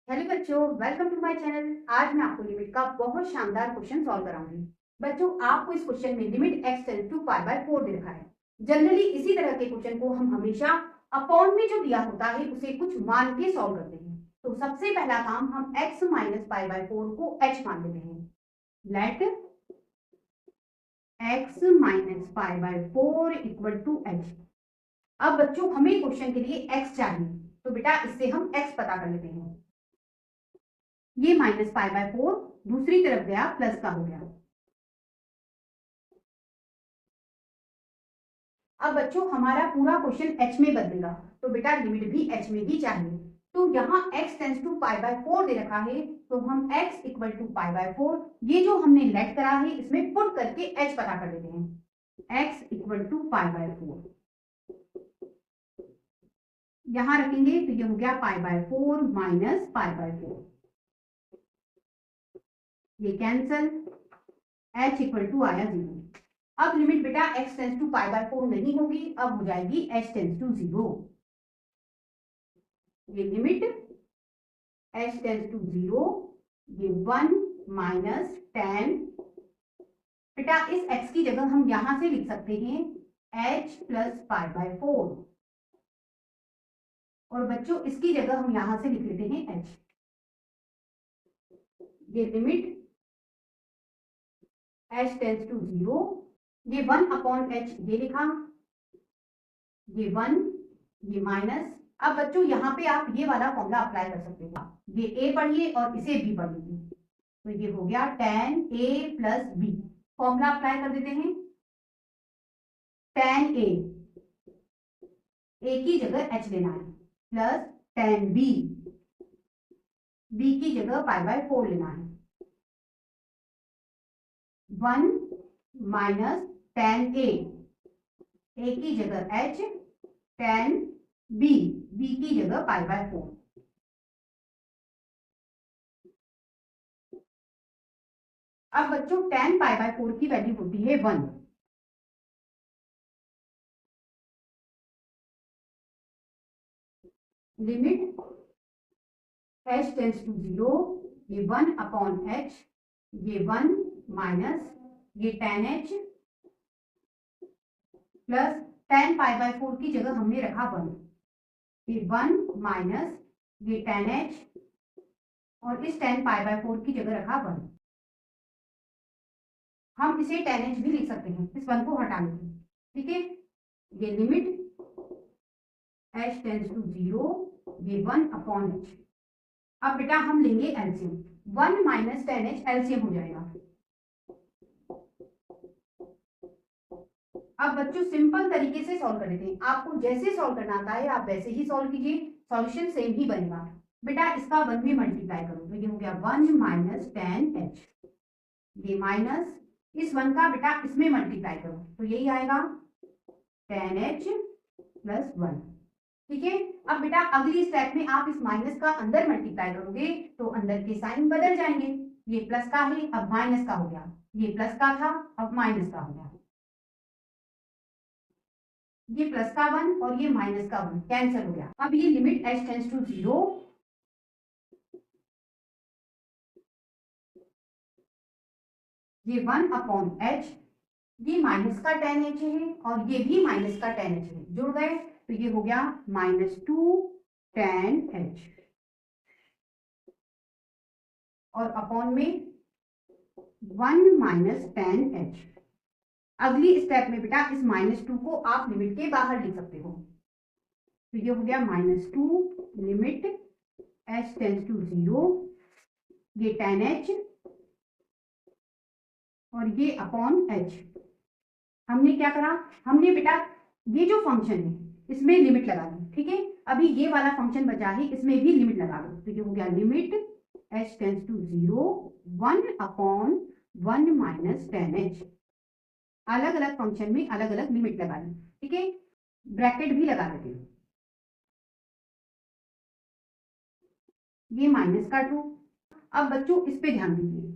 Hello बच्चों, welcome to my channel. आज मैं आपको लिमिट का बहुत शानदार क्वेश्चन सॉल्व कराऊंगी। बच्चों, आपको इस क्वेश्चन में limit x tends to pi by 4 दे रखा है। जनरली इसी तरह के क्वेश्चन को हम हमेशा अपॉन में जो दिया होता है उसे कुछ मान के सॉल्व करते हैं। तो सबसे पहला काम, हम x माइनस पाई बाय 4 को h मान लेते हैं। Let x minus pi by 4 equal to h। अब बच्चों, हमें क्वेश्चन के लिए x चाहिए, तो बेटा इससे हम x पता कर लेते हैं। ये माइनस पाई बाय 4 दूसरी तरफ गया, प्लस का हो गया। अब बच्चों, हमारा पूरा क्वेश्चन h में बदलेगा, तो बेटा लिमिट भी h में ही चाहिए। तो यहाँ x tends to pi by 4 दे रखा है, तो हम x equal to pi by 4, ये जो हमने लेट करा है इसमें पुट करके h पता कर देते हैं। x equal to pi by 4 यहां रखेंगे, तो ये हो गया pi by 4 minus pi by 4, ये कैंसल, h इक्वल टू आया 0। अब लिमिट बेटा x tends to pi by 4 नहीं होगी, अब हो जाएगी h टेंड्स टू 0। ये लिमिट h टेंड्स टू 0, ये 1 माइनस 10। बेटा इस x की जगह हम यहां से लिख सकते हैं h प्लस पाई बाय 4, और बच्चों इसकी जगह हम यहां से लिख लेते हैं h। ये लिमिट h टेंड्स टू 0, ये 1 अपॉन h ये लिखा, ये 1, ये माइनस। अब बच्चों यहाँ पे आप ये वाला फॉर्मूला अप्लाई कर सकते हो, ये a पढ़िए और इसे b पढ़िए, तो ये हो गया tan a plus b। Formula apply कर देते हैं। tan a की जगह h लेना है, प्लस tan b की जगह पाई बाय 4 लेना है। 1 माइनस tan a की जगह h, tan b की जगह पाई बाय 4। अब बच्चों tan पाई बाय 4 की वैल्यू होती है 1। लिमिट h टेंड्स टू 0, ये 1 अपॉन h, ये 1 माइनस ये tan h, plus tan pi by 4 की जगह हमने रखा 1, ये 1 माइनस ये tan h, और इस tan पाई बाय 4 की जगह रखा 1। हम इसे tan h भी लिख सकते हैं, इस 1 को हटा लेंगे, ठीक है। ये लिमिट h टेंड्स टू 0, ये 1 अपॉन h। अब बेटा हम लेंगे LCM, 1 minus tan h LCM हो जाएगा। अब बच्चों सिंपल तरीके से सॉल्व कर देते हैं, आपको जैसे सॉल्व करना आता है आप वैसे ही सॉल्व कीजिए, सॉल्यूशन सेम ही बनेगा। बेटा इसका 1 में मल्टीप्लाई करो, तो ये हो गया 1 माइनस tan h, ये माइनस इस 1 का बेटा इसमें मल्टीप्लाई करो, तो यही आएगा tan h प्लस 1, ठीक है। अब बेटा अगली स्टेप में आप इस माइनस का अंदर मल्टीप्लाई करोगे तो अंदर के साइन बदल जाएंगे, ये प्लस का है अब माइनस का हो गया, ये प्लस का था अब माइनस का हो गया, ये प्लस का 1 और ये माइनस का 1 कैंसिल हो गया। अब ये लिमिट h टेंड्स टू 0, ये 1 अपॉन h, ये माइनस का tan h है और ये भी माइनस का tan h है, जुड़ गए, तो ये हो गया -2 tan h, और अपॉन में 1 माइनस tan h। अगली स्टेप में बेटा इस -2 को आप लिमिट के बाहर लिख सकते हो, तो ये हो गया -2 लिमिट h टेंड्स टू 0, ये tan h और ये अपॉन h। हमने क्या करा, हमने बेटा ये जो फंक्शन है इसमें लिमिट लगा दी, ठीक है। अभी ये वाला फंक्शन बचा है, इसमें भी लिमिट लगा दो, तो ये हो गया limit h tends to 0, 1 upon 1 minus tan h। अलग अलग फंक्शन में अलग अलग लिमिट लगा दी, ठीक है। ब्रैकेट भी लगा देते हैं, ये -2। अब बच्चों इस पे ध्यान दीजिए,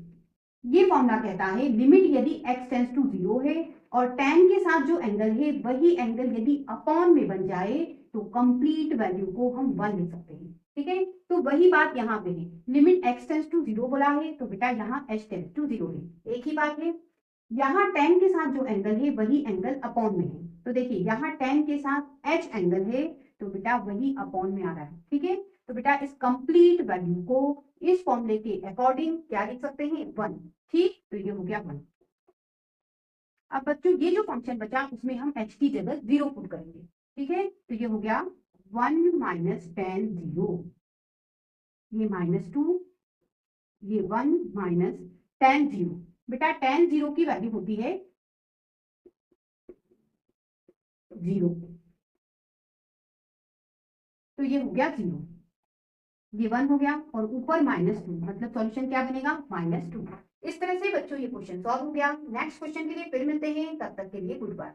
ये फॉर्मूला कहता है लिमिट यदि x टेंड्स टू 0 है और tan के साथ जो एंगल है वही एंगल यदि अपॉन में बन जाए तो कंप्लीट वैल्यू को हम 1 लिख सकते हैं। ठीक है, तो वही बात यहाँ पे है, लिमिट x टेंस टू 0 बोला है तो बेटा यहाँ h टेंस टू 0 है, एक ही बात है। यहाँ tan के साथ जो एंगल है वही एंगल अपॉन में है, तो देखिए यहाँ tan के साथ h एंगल है तो बेटा वही अपॉन में आ रहा है। ठीक है, तो बेटा इस कंप्लीट वैल्यू को इस फॉर्मूले के अकॉर्डिंग क्या लिख सकते हैं, 1। ठीक, तो ये हो गया 1। अब बच्चों ये जो फंक्शन बचा उसमें हम h की जगह 0 पुट करेंगे। ठीक है, तो ये हो गया 1 माइनस tan 0, ये -2, ये 1 माइनस tan 0। बेटा tan 0 की वैल्यू होती है 0, तो ये हो गया 0, ये 1 हो गया और ऊपर -2, मतलब सॉल्यूशन क्या बनेगा, -2। इस तरह से बच्चों ये क्वेश्चन सॉल्व हो गया। नेक्स्ट क्वेश्चन के लिए फिर मिलते हैं, तब तक के लिए गुड बाय।